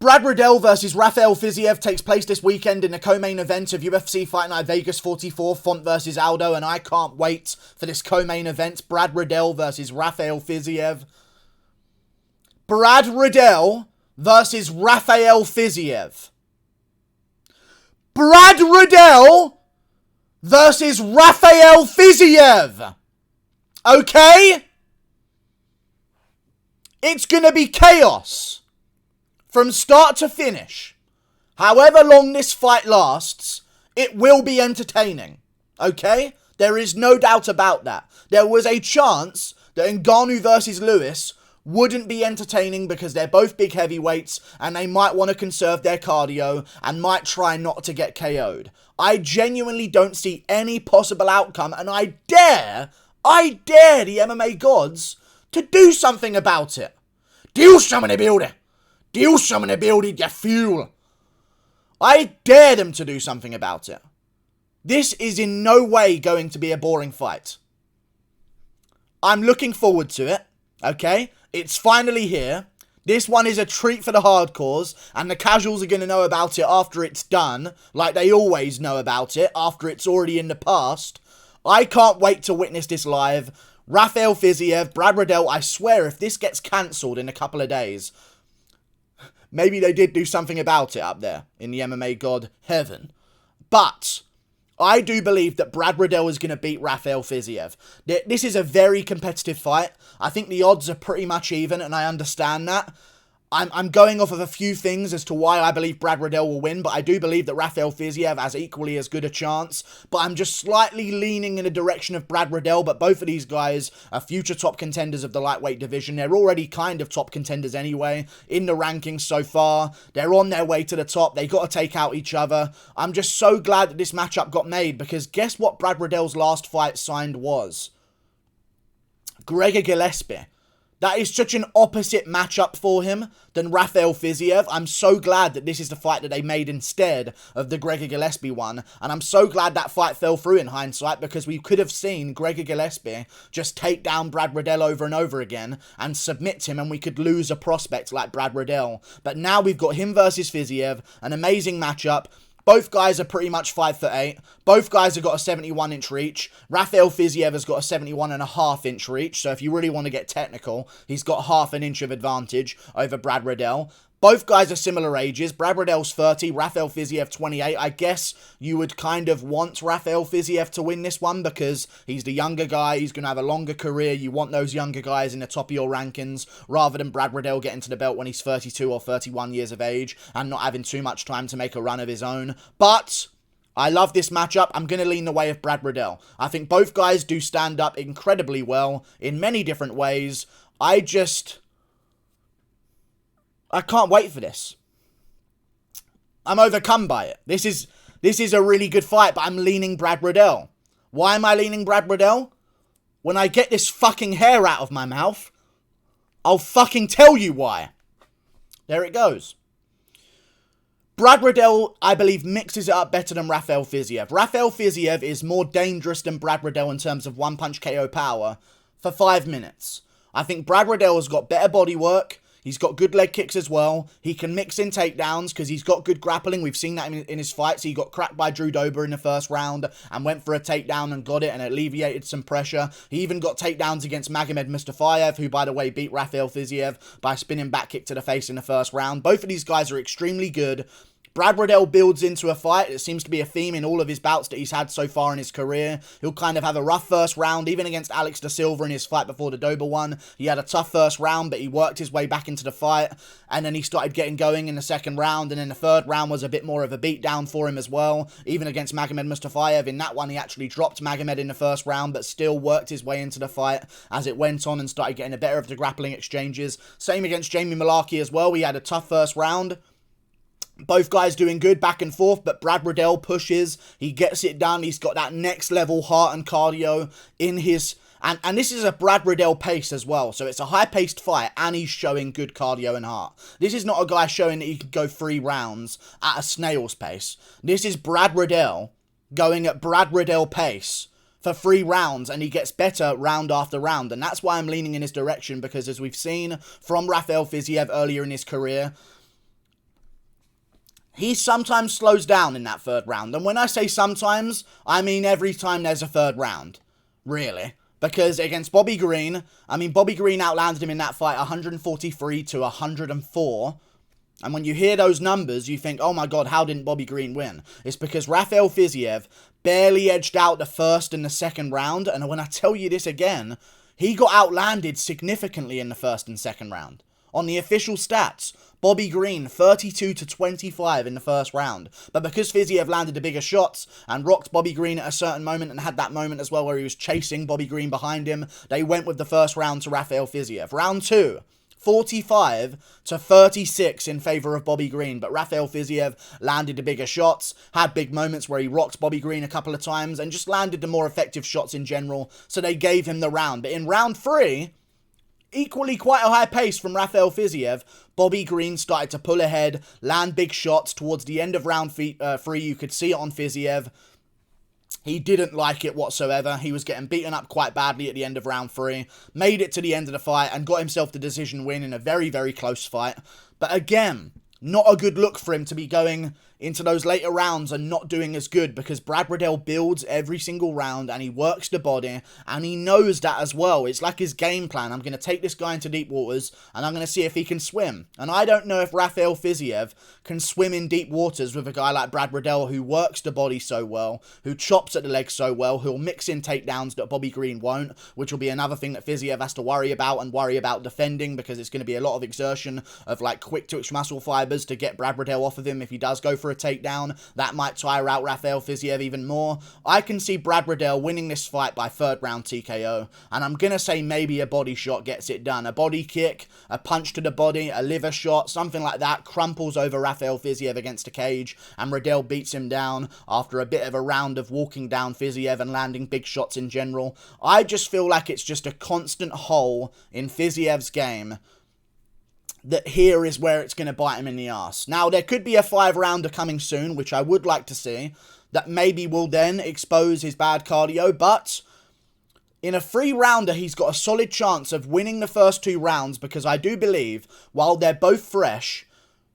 Brad Riddell versus Rafael Fiziev takes place this weekend in the co-main event of UFC Fight Night Vegas 44, Font versus Aldo, and I can't wait for this co-main event. Brad Riddell versus Rafael Fiziev. Brad Riddell versus Rafael Fiziev. Brad Riddell versus Rafael Fiziev. Okay? It's gonna be chaos from start to finish. However long this fight lasts, it will be entertaining. Okay? There is no doubt about that. There was a chance that Ngannou versus Lewis wouldn't be entertaining because they're both big heavyweights and they might want to conserve their cardio and might try not to get KO'd. I genuinely don't see any possible outcome, and I dare the MMA gods to do something about it. Do something to build it. Do something to build it, you fool. I dare them to do something about it. This is in no way going to be a boring fight. I'm looking forward to it, okay? It's finally here. This one is a treat for the hardcores, and the casuals are going to know about it after it's done, like they always know about it, after it's already in the past. I can't wait to witness this live. Rafael Fiziev, Brad Riddell, I swear if this gets cancelled in a couple of days, maybe they did do something about it up there in the MMA god heaven. But I do believe that Brad Riddell is going to beat Rafael Fiziev. This is a very competitive fight. I think the odds are pretty much even, and I understand that. I'm going off of a few things as to why I believe Brad Riddell will win, but I do believe that Rafael Fiziev has equally as good a chance. But I'm just slightly leaning in the direction of Brad Riddell, but both of these guys are future top contenders of the lightweight division. They're already kind of top contenders anyway in the rankings so far. They're on their way to the top. They got to take out each other. I'm just so glad that this matchup got made, because guess what Brad Riddell's last fight signed was? Gregor Gillespie. That is such an opposite matchup for him than Rafael Fiziev. I'm so glad that this is the fight that they made instead of the Gregor Gillespie one. And I'm so glad that fight fell through in hindsight, because we could have seen Gregor Gillespie just take down Brad Riddell over and over again and submit him, and we could lose a prospect like Brad Riddell. But now we've got him versus Fiziev, an amazing matchup. Both guys are pretty much 5'8". Both guys have got a 71-inch reach. Rafael Fiziev has got a 71.5-inch reach. So if you really want to get technical, he's got half an inch of advantage over Brad Riddell. Both guys are similar ages. Brad Riddell's 30, Rafael Fiziev 28. I guess you would kind of want Rafael Fiziev to win this one because he's the younger guy. He's going to have a longer career. You want those younger guys in the top of your rankings rather than Brad Riddell getting to the belt when he's 32 or 31 years of age and not having too much time to make a run of his own. But I love this matchup. I'm going to lean the way of Brad Riddell. I think both guys do stand up incredibly well in many different ways. I can't wait for this. I'm overcome by it. This is a really good fight, but I'm leaning Brad Riddell. Why am I leaning Brad Riddell? When I get this fucking hair out of my mouth, I'll fucking tell you why. There it goes. Brad Riddell, I believe, mixes it up better than Rafael Fiziev. Rafael Fiziev is more dangerous than Brad Riddell in terms of one-punch KO power for 5 minutes. I think Brad Riddell has got better body work. He's got good leg kicks as well. He can mix in takedowns because he's got good grappling. We've seen that in his fights. He got cracked by Drew Dober in the first round and went for a takedown and got it and alleviated some pressure. He even got takedowns against Magomed Mustafayev, who, by the way, beat Rafael Fiziev by a spinning back kick to the face in the first round. Both of these guys are extremely good. Brad Riddell builds into a fight. It seems to be a theme in all of his bouts that he's had so far in his career. He'll kind of have a rough first round, even against Alex Da Silva in his fight before the Dober one. He had a tough first round, but he worked his way back into the fight, and then he started getting going in the second round, and then the third round was a bit more of a beatdown for him as well. Even against Magomed Mustafayev, in that one he actually dropped Magomed in the first round, but still worked his way into the fight as it went on and started getting the better of the grappling exchanges. Same against Jamie Mullarkey as well. We had a tough first round. Both guys doing good back and forth, but Brad Riddell pushes. He gets it done. He's got that next level heart and cardio in his... And this is a Brad Riddell pace as well. So it's a high-paced fight, and he's showing good cardio and heart. This is not a guy showing that he could go 3 rounds at a snail's pace. This is Brad Riddell going at Brad Riddell pace for 3 rounds, and he gets better round after round. And that's why I'm leaning in his direction, because as we've seen from Rafael Fiziev earlier in his career, he sometimes slows down in that third round. And when I say sometimes, I mean every time there's a third round. Really. Because against Bobby Green, Bobby Green outlanded him in that fight 143 to 104. And when you hear those numbers, you think, oh my god, how didn't Bobby Green win? It's because Rafael Fiziev barely edged out the first and the second round. And when I tell you this again, he got outlanded significantly in the first and second round. On the official stats, Bobby Green 32 to 25 in the first round. But because Fiziev landed the bigger shots and rocked Bobby Green at a certain moment and had that moment as well where he was chasing Bobby Green behind him, they went with the first round to Rafael Fiziev. Round 2, 45 to 36 in favour of Bobby Green. But Rafael Fiziev landed the bigger shots, had big moments where he rocked Bobby Green a couple of times and just landed the more effective shots in general. So they gave him the round. But in round 3, equally quite a high pace from Rafael Fiziev, Bobby Green started to pull ahead, land big shots towards the end of round 3. You could see it on Fiziev. He didn't like it whatsoever. He was getting beaten up quite badly at the end of round 3. Made it to the end of the fight and got himself the decision win in a very, very close fight. But again, not a good look for him to be going into those later rounds and not doing as good, because Brad Riddell builds every single round and he works the body and he knows that as well. It's like his game plan. I'm going to take this guy into deep waters and I'm going to see if he can swim. And I don't know if Rafael Fiziev can swim in deep waters with a guy like Brad Riddell, who works the body so well, who chops at the legs so well, who'll mix in takedowns that Bobby Green won't, which will be another thing that Fiziev has to worry about defending, because it's going to be a lot of exertion of like quick twitch muscle fibers to get Brad Riddell off of him if he does go for a takedown. That might tire out Rafael Fiziev even more. I can see Brad Riddell winning this fight by third round TKO, and I'm gonna say maybe a body shot gets it done. A body kick, a punch to the body, a liver shot, something like that, crumples over Rafael Fiziev against a cage, and Riddell beats him down after a bit of a round of walking down Fiziev and landing big shots in general. I just feel like it's just a constant hole in Fiziev's game that here is where it's going to bite him in the ass. Now, there could be a 5-rounder coming soon, which I would like to see, that maybe will then expose his bad cardio, but in a 3-rounder, he's got a solid chance of winning the first 2 rounds, because I do believe, while they're both fresh,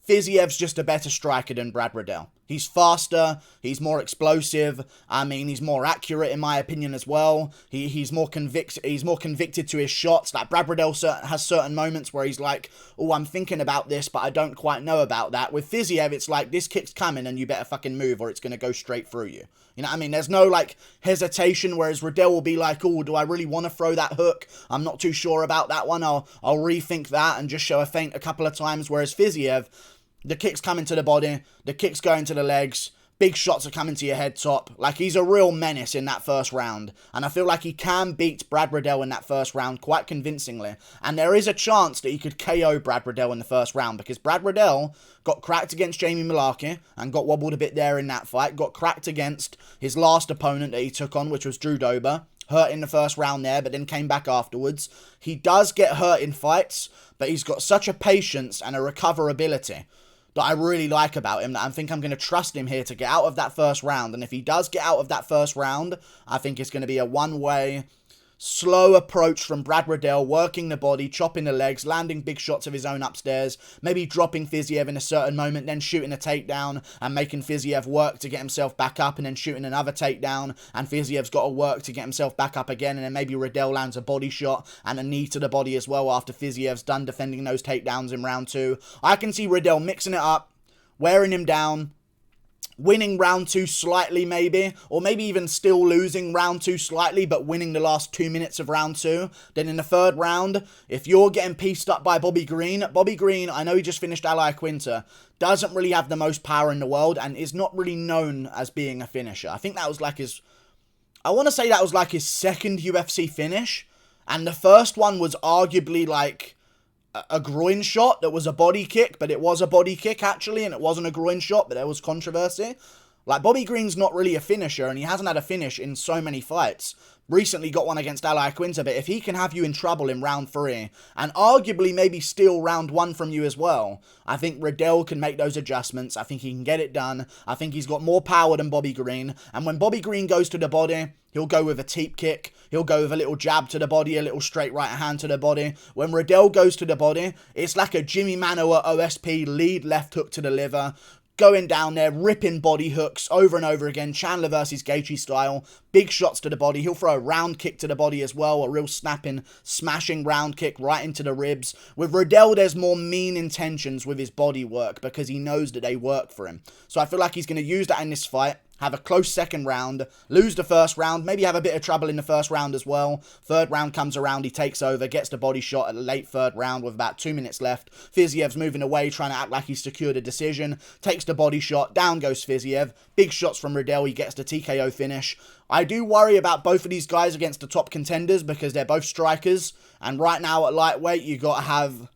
Fiziev's just a better striker than Brad Riddell. He's faster, he's more explosive, he's more accurate in my opinion as well. He's more convicted to his shots. Like Brad Riddell has certain moments where he's like, oh, I'm thinking about this, but I don't quite know about that. With Fiziev, it's like, this kick's coming and you better fucking move or it's going to go straight through you. You know what I mean? There's no, like, hesitation, whereas Riddell will be like, oh, do I really want to throw that hook? I'm not too sure about that one. I'll rethink that and just show a feint a couple of times, whereas Fiziev, the kick's coming to the body, the kick's going to the legs, big shots are coming to your head top. Like, he's a real menace in that first round. And I feel like he can beat Brad Riddell in that first round quite convincingly. And there is a chance that he could KO Brad Riddell in the first round, because Brad Riddell got cracked against Jamie Mullarkey and got wobbled a bit there in that fight. Got cracked against his last opponent that he took on, which was Drew Dober. Hurt in the first round there, but then came back afterwards. He does get hurt in fights, but he's got such a patience and a recoverability that I really like about him, that I think I'm going to trust him here to get out of that first round. And if he does get out of that first round, I think it's going to be a one-way, slow approach from Brad Riddell, working the body, chopping the legs, landing big shots of his own upstairs, maybe dropping Fiziev in a certain moment, then shooting a takedown and making Fiziev work to get himself back up, and then shooting another takedown, and Fiziev's got to work to get himself back up again, and then maybe Riddell lands a body shot and a knee to the body as well after Fiziev's done defending those takedowns in round 2. I can see Riddell mixing it up, wearing him down, winning round 2 slightly maybe, or maybe even still losing round 2 slightly, but winning the last 2 minutes of round 2. Then in the third round, if you're getting pieced up by Bobby Green, I know he just finished Ally Quinter, doesn't really have the most power in the world and is not really known as being a finisher. I think that was like his, I want to say that was like his second UFC finish, and the first one was arguably like a groin shot that was a body kick, but it was a body kick actually, and it wasn't a groin shot, but there was controversy. Like, Bobby Green's not really a finisher, and he hasn't had a finish in so many fights. Recently got one against Ally Quinter, but if he can have you in trouble in round 3, and arguably maybe steal round 1 from you as well, I think Riddell can make those adjustments. I think he can get it done. I think he's got more power than Bobby Green, and when Bobby Green goes to the body, he'll go with a teep kick, he'll go with a little jab to the body, a little straight right hand to the body. When Riddell goes to the body, it's like a Jimmy Manoa OSP lead left hook to the liver, going down there, ripping body hooks over and over again, Chandler versus Gaethje style, big shots to the body. He'll throw a round kick to the body as well, a real snapping, smashing round kick right into the ribs. With Riddell, there's more mean intentions with his body work because he knows that they work for him. So I feel like he's going to use that in this fight. Have a close second round, lose the first round, maybe have a bit of trouble in the first round as well. Third round comes around, he takes over, gets the body shot at the late third round with about 2 minutes left. Fiziev's moving away, trying to act like he's secured a decision. Takes the body shot, down goes Fiziev. Big shots from Riddell, he gets the TKO finish. I do worry about both of these guys against the top contenders because they're both strikers. And right now at lightweight, you got to have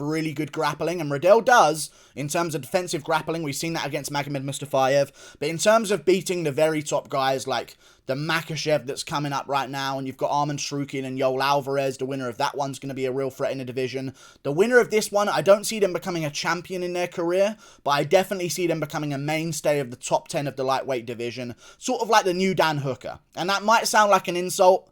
really good grappling, and Riddell does, in terms of defensive grappling. We've seen that against Magomed Mustafayev, but in terms of beating the very top guys like the Makhachev that's coming up right now, and you've got Arman Sarukian and Yoel Alvarez, the winner of that one's going to be a real threat in the division. The winner of this one, I don't see them becoming a champion in their career, but I definitely see them becoming a mainstay of the top 10 of the lightweight division, sort of like the new Dan Hooker, and that might sound like an insult,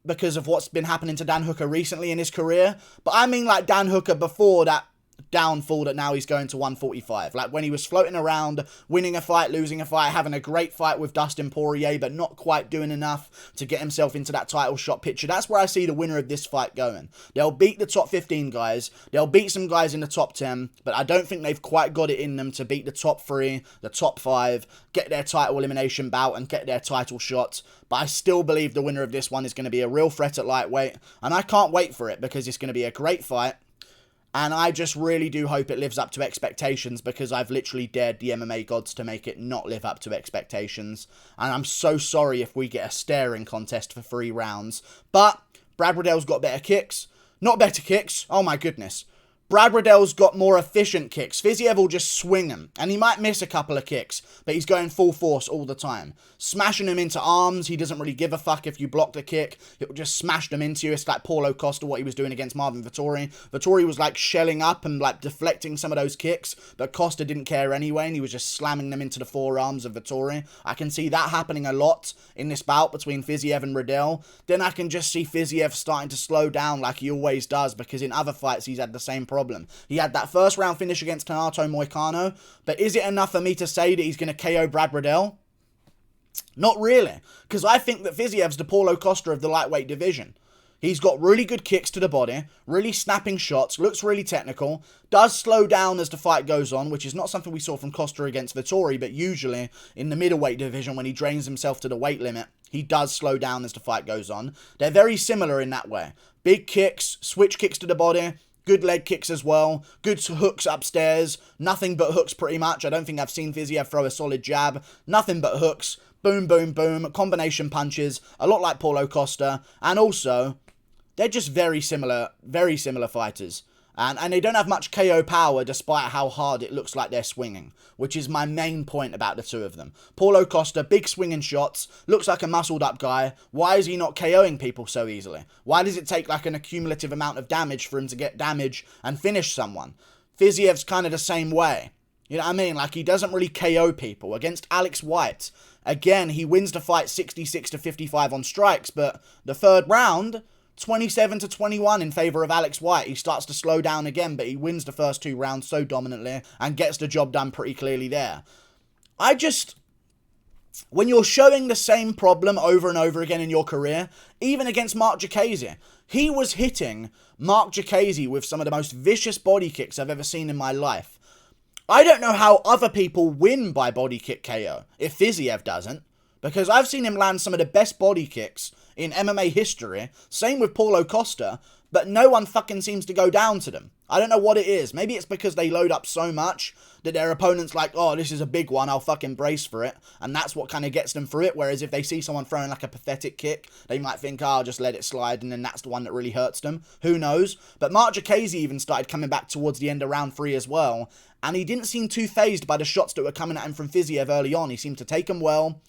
because of what's been happening to Dan Hooker recently in his career. But I mean like Dan Hooker before that downfall that now he's going to 145. Like when he was floating around, winning a fight, losing a fight, having a great fight with Dustin Poirier, but not quite doing enough to get himself into that title shot picture. That's where I see the winner of this fight going. They'll beat the top 15 guys. They'll beat some guys in the top 10, but I don't think they've quite got it in them to beat the top 3, the top 5, get their title elimination bout and get their title shots. But I still believe the winner of this one is going to be a real threat at lightweight, and I can't wait for it because it's going to be a great fight. And I just really do hope it lives up to expectations because I've literally dared the MMA gods to make it not live up to expectations. And I'm so sorry if we get a staring contest for 3 rounds. But Brad Riddell's got better kicks. Not better kicks. Oh my goodness. Brad Riddell's got more efficient kicks. Fiziev will just swing him, and he might miss a couple of kicks, but he's going full force all the time. Smashing him into arms, he doesn't really give a fuck if you block the kick. It will just smash them into you. It's like Paulo Costa, what he was doing against Marvin Vettori. Vettori was like shelling up and like deflecting some of those kicks, but Costa didn't care anyway, and he was just slamming them into the forearms of Vettori. I can see that happening a lot in this bout between Fiziev and Riddell. Then I can just see Fiziev starting to slow down like he always does, because in other fights he's had the same problem. He had that first round finish against Renato Moicano, but is it enough for me to say that he's going to KO Brad Riddell? Not really, because I think that Fiziev's the Paulo Costa of the lightweight division. He's got really good kicks to the body, really snapping shots, looks really technical, does slow down as the fight goes on, which is not something we saw from Costa against Vettori, but usually in the middleweight division when he drains himself to the weight limit, he does slow down as the fight goes on. They're very similar in that way. Big kicks, switch kicks to the body, good leg kicks as well, good hooks upstairs, nothing but hooks pretty much. I don't think I've seen Fiziev throw a solid jab, nothing but hooks, boom, boom, boom, combination punches, a lot like Paulo Costa, and also, they're just very similar fighters. And they don't have much KO power despite how hard it looks like they're swinging, which is my main point about the two of them. Paulo Costa, big swinging shots, looks like a muscled up guy. Why is he not KOing people so easily? Why does it take like an accumulative amount of damage for him to get damage and finish someone? Fiziev's kind of the same way. You know what I mean? Like, he doesn't really KO people. Against Alex White, again, he wins the fight 66-55 on strikes, but the third round, 27-21 in favour of Alex White. He starts to slow down again, but he wins the first 2 rounds so dominantly and gets the job done pretty clearly there. When you're showing the same problem over and over again in your career, even against Mark Diakiese, he was hitting Mark Diakiese with some of the most vicious body kicks I've ever seen in my life. I don't know how other people win by body kick KO, if Fiziev doesn't, because I've seen him land some of the best body kicks in MMA history, same with Paulo Costa, but no one fucking seems to go down to them. I don't know what it is. Maybe it's because they load up so much that their opponent's like, oh, this is a big one, I'll fucking brace for it, and that's what kind of gets them through it, whereas if they see someone throwing like a pathetic kick, they might think, oh, I'll just let it slide, and then that's the one that really hurts them. Who knows? But Mark Diakiese even started coming back towards the end of round 3 as well, and he didn't seem too fazed by the shots that were coming at him from Fiziev early on. He seemed to take them well,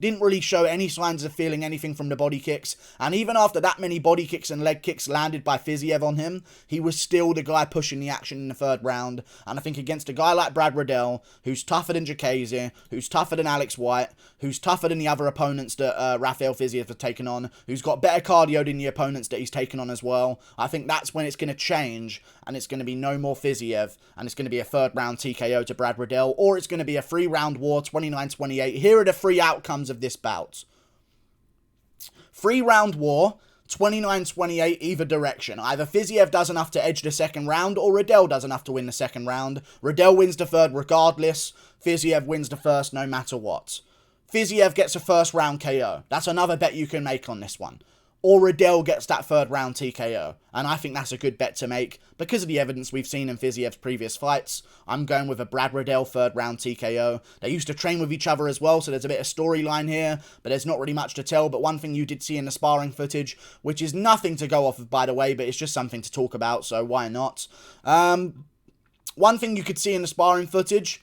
Didn't really show any signs of feeling anything from the body kicks. And even after that many body kicks and leg kicks landed by Fiziev on him, he was still the guy pushing the action in the third round. And I think against a guy like Brad Riddell, who's tougher than Jacasey, who's tougher than Alex White, who's tougher than the other opponents that Rafael Fiziev has taken on, who's got better cardio than the opponents that he's taken on as well, I think that's when it's going to change, and it's going to be no more Fiziev, and it's going to be a third round TKO to Brad Riddell, or it's going to be a 3-round war, 29-28. Here are the 3 outcomes of this bout. 3-round war, 29-28 either direction. Either Fiziev does enough to edge the second round, or Riddell does enough to win the second round. Riddell wins the third regardless. Fiziev wins the first no matter what. Fiziev gets a first round KO. That's another bet you can make on this one. Or Riddell gets that third round TKO. And I think that's a good bet to make. Because of the evidence we've seen in Fiziev's previous fights, I'm going with a Brad Riddell third round TKO. They used to train with each other as well, so there's a bit of storyline here, but there's not really much to tell. But one thing you did see in the sparring footage, which is nothing to go off of, by the way, but it's just something to talk about, so why not? One thing you could see in the sparring footage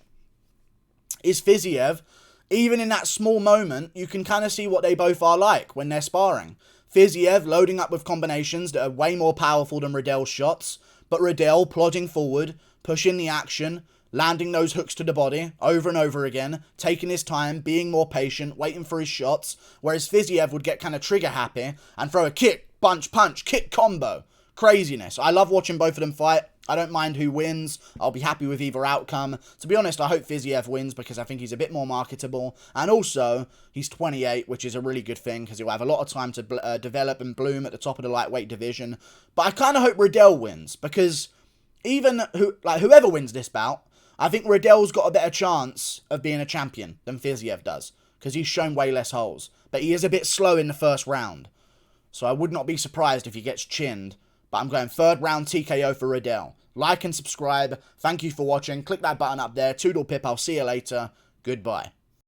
is Fiziev. Even in that small moment, you can kind of see what they both are like when they're sparring. Fiziev loading up with combinations that are way more powerful than Riddell's shots, but Riddell plodding forward, pushing the action, landing those hooks to the body over and over again, taking his time, being more patient, waiting for his shots, whereas Fiziev would get kind of trigger happy and throw a kick, punch, kick combo. Craziness. I love watching both of them fight. I don't mind who wins. I'll be happy with either outcome. To be honest, I hope Fiziev wins because I think he's a bit more marketable. And also, he's 28, which is a really good thing because he'll have a lot of time to develop and bloom at the top of the lightweight division. But I kind of hope Riddell wins because even whoever wins this bout, I think Riddell's got a better chance of being a champion than Fiziev does because he's shown way less holes. But he is a bit slow in the first round. So I would not be surprised if he gets chinned. But I'm going third round TKO for Riddell. Like and subscribe. Thank you for watching. Click that button up there. Toodle pip. I'll see you later. Goodbye.